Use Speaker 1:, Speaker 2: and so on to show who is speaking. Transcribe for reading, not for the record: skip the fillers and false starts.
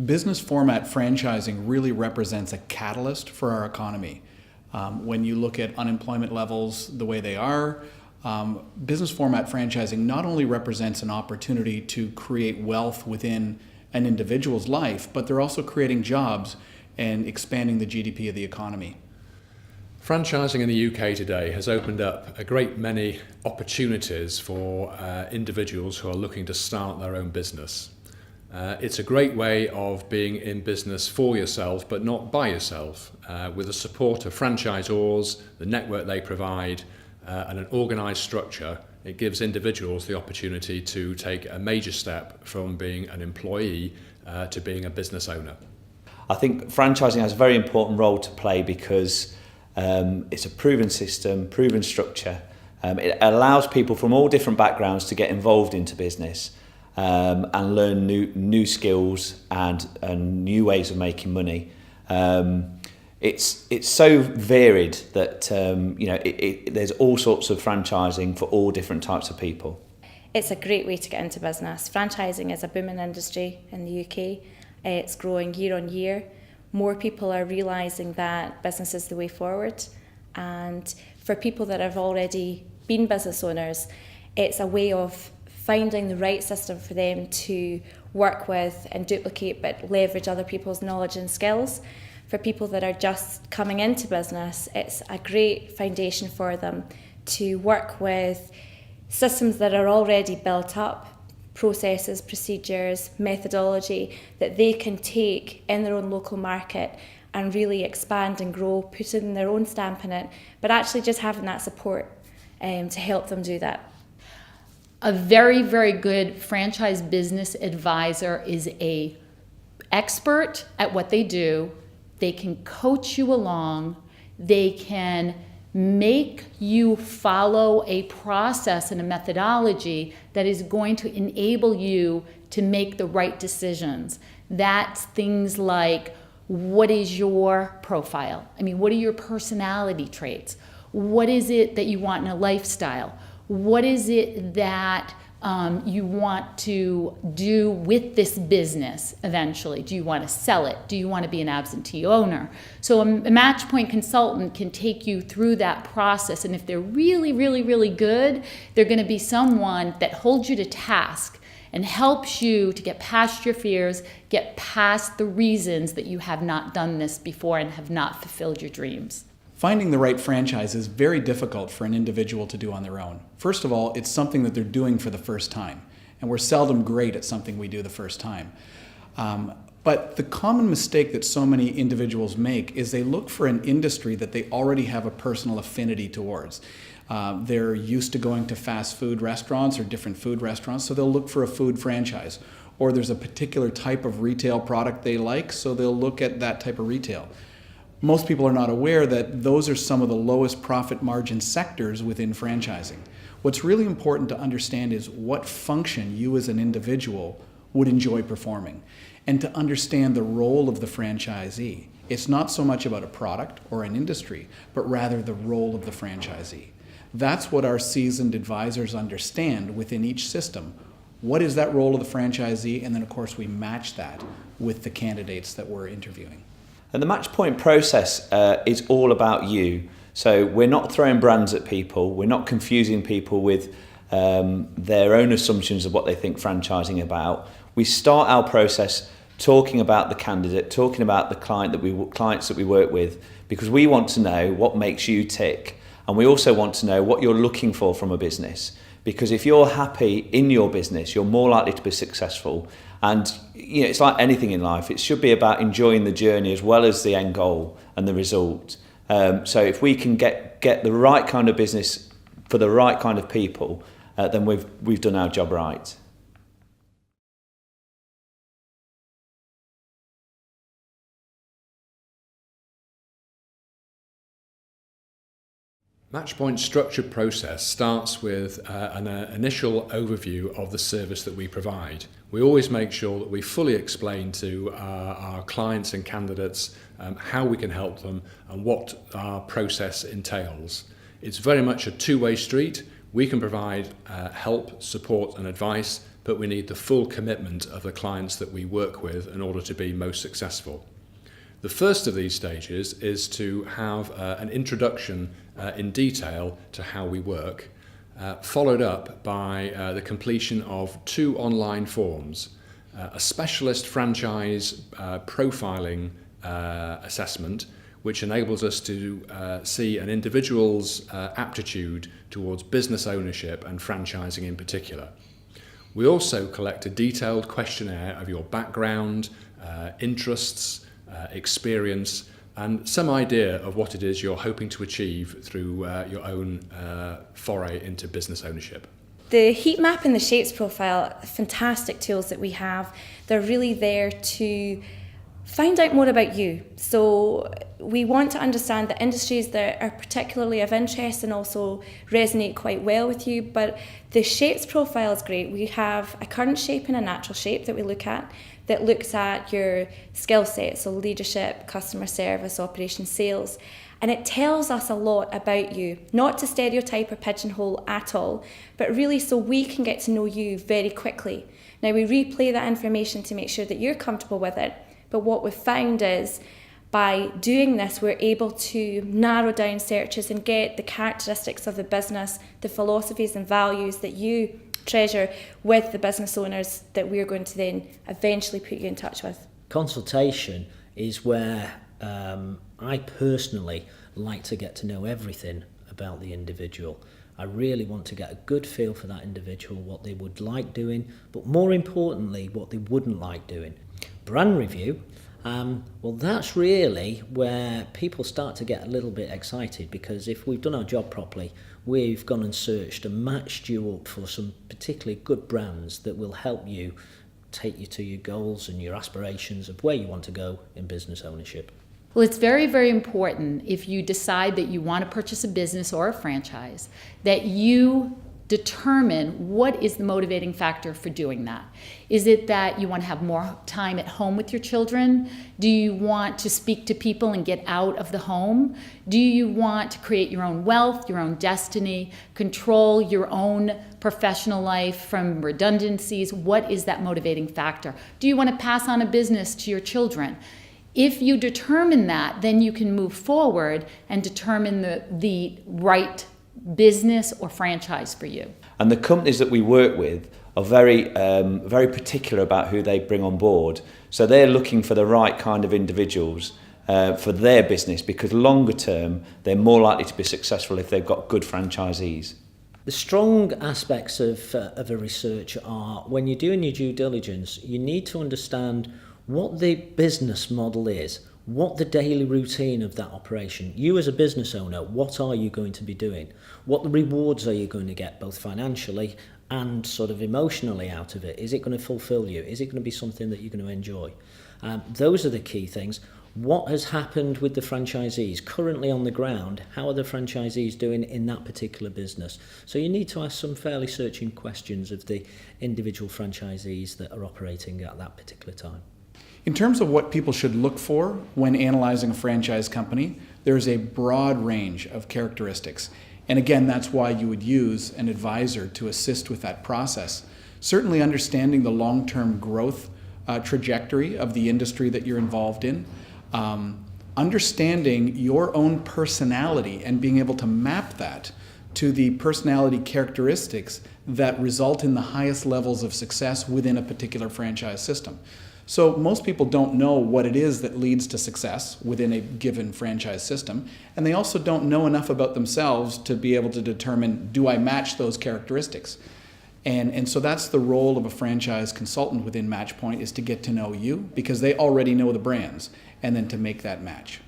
Speaker 1: Business format franchising really represents a catalyst for our economy. When you look at unemployment levels the way they are, business format franchising not only represents an opportunity to create wealth within an individual's life, but they're also creating jobs and expanding the GDP of the economy.
Speaker 2: Franchising in the UK today has opened up a great many opportunities for individuals who are looking to start their own business. It's a great way of being in business for yourself, but not by yourself. With the support of franchisors, the network they provide, and an organised structure, it gives individuals the opportunity to take a major step from being an employee to being a business owner.
Speaker 3: I think franchising has a very important role to play because it's a proven system, proven structure. It allows people from all different backgrounds to get involved into business. And learn new skills and new ways of making money. It's so varied that there's all sorts of franchising for all different types of people.
Speaker 4: It's a great way to get into business. Franchising is a booming industry in the UK. It's growing year on year. More people are realising that business is the way forward. And for people that have already been business owners, it's a way of finding the right system for them to work with and duplicate but leverage other people's knowledge and skills. For people that are just coming into business, it's a great foundation for them to work with systems that are already built up, processes, procedures, methodology that they can take in their own local market and really expand and grow, put in their own stamp in it, but actually just having that support to help them do that.
Speaker 5: A very, very good franchise business advisor is an expert at what they do. They can coach you along. They can make you follow a process and a methodology that is going to enable you to make the right decisions. That's things like, what is your profile? What are your personality traits? What is it that you want in a lifestyle? What is it that you want to do with this business eventually? Do you want to sell it? Do you want to be an absentee owner? So a Matchpoint consultant can take you through that process, and if they're really, really, really good, they're going to be someone that holds you to task and helps you to get past your fears, get past the reasons that you have not done this before and have not fulfilled your dreams.
Speaker 1: Finding the right franchise is very difficult for an individual to do on their own. First of all, it's something that they're doing for the first time, and we're seldom great at something we do the first time. But the common mistake that so many individuals make is they look for an industry that they already have a personal affinity towards. They're used to going to fast food restaurants or different food restaurants, so they'll look for a food franchise. Or there's a particular type of retail product they like, so they'll look at that type of retail. Most people are not aware that those are some of the lowest profit margin sectors within franchising. What's really important to understand is what function you as an individual would enjoy performing, and to understand the role of the franchisee. It's not so much about a product or an industry, but rather the role of the franchisee. That's what our seasoned advisors understand within each system. What is that role of the franchisee? And then of course we match that with the candidates that we're interviewing.
Speaker 3: And the Matchpoint process is all about you. So we're not throwing brands at people. We're not confusing people with their own assumptions of what they think franchising about. We start our process talking about the candidate, talking about the clients that we work with, because we want to know what makes you tick. And we also want to know what you're looking for from a business. Because if you're happy in your business, you're more likely to be successful. And it's like anything in life. It should be about enjoying the journey as well as the end goal and the result. So if we can get the right kind of business for the right kind of people, then we've done our job right.
Speaker 2: Matchpoint's structured process starts with an initial overview of the service that we provide. We always make sure that we fully explain to our clients and candidates how we can help them and what our process entails. It's very much a two-way street. We can provide help, support and advice, but we need the full commitment of the clients that we work with in order to be most successful. The first of these stages is to have an introduction in detail to how we work, followed up by the completion of 2 online forms, a specialist franchise profiling assessment, which enables us to see an individual's aptitude towards business ownership and franchising in particular. We also collect a detailed questionnaire of your background, interests, experience, and some idea of what it is you're hoping to achieve through your own foray into business ownership.
Speaker 4: The heat map and the shapes profile are fantastic tools that we have. They're really there to find out more about you. So we want to understand the industries that are particularly of interest and also resonate quite well with you. But the shapes profile is great. We have a current shape and a natural shape that we look at that looks at your skill set, so leadership, customer service, operations, sales. And it tells us a lot about you, not to stereotype or pigeonhole at all, but really so we can get to know you very quickly. Now we replay that information to make sure that you're comfortable with it, but what we've found is by doing this, we're able to narrow down searches and get the characteristics of the business, the philosophies and values that you treasure with the business owners that we're going to then eventually put you in touch with.
Speaker 6: Consultation is where I personally like to get to know everything about the individual. I really want to get a good feel for that individual, what they would like doing, but more importantly, what they wouldn't like doing. Brand review, well, that's really where people start to get a little bit excited, because if we've done our job properly, we've gone and searched and matched you up for some particularly good brands that will help you take you to your goals and your aspirations of where you want to go in business ownership.
Speaker 5: Well, it's very, very important if you decide that you want to purchase a business or a franchise, that you determine what is the motivating factor for doing that. Is it that you want to have more time at home with your children? Do you want to speak to people and get out of the home? Do you want to create your own wealth, your own destiny, control your own professional life from redundancies? What is that motivating factor? Do you want to pass on a business to your children? If you determine that, then you can move forward and determine the right business or franchise for you.
Speaker 3: And the companies that we work with are very particular about who they bring on board. So they're looking for the right kind of individuals for their business, because longer term, they're more likely to be successful if they've got good franchisees.
Speaker 6: The strong aspects of a research are, when you're doing your due diligence, you need to understand what the business model is, what the daily routine of that operation. You as a business owner, what are you going to be doing? What the rewards are you going to get, both financially and sort of emotionally out of it? Is it going to fulfill you? Is it going to be something that you're going to enjoy? Those are the key things. What has happened with the franchisees currently on the ground? How are the franchisees doing in that particular business? So you need to ask some fairly searching questions of the individual franchisees that are operating at that particular time.
Speaker 1: In terms of what people should look for when analyzing a franchise company, there's a broad range of characteristics. And again, that's why you would use an advisor to assist with that process. Certainly understanding the long-term growth trajectory of the industry that you're involved in, understanding your own personality and being able to map that to the personality characteristics that result in the highest levels of success within a particular franchise system. So most people don't know what it is that leads to success within a given franchise system, and they also don't know enough about themselves to be able to determine, do I match those characteristics? And so that's the role of a franchise consultant within Matchpoint, is to get to know you, because they already know the brands, and then to make that match.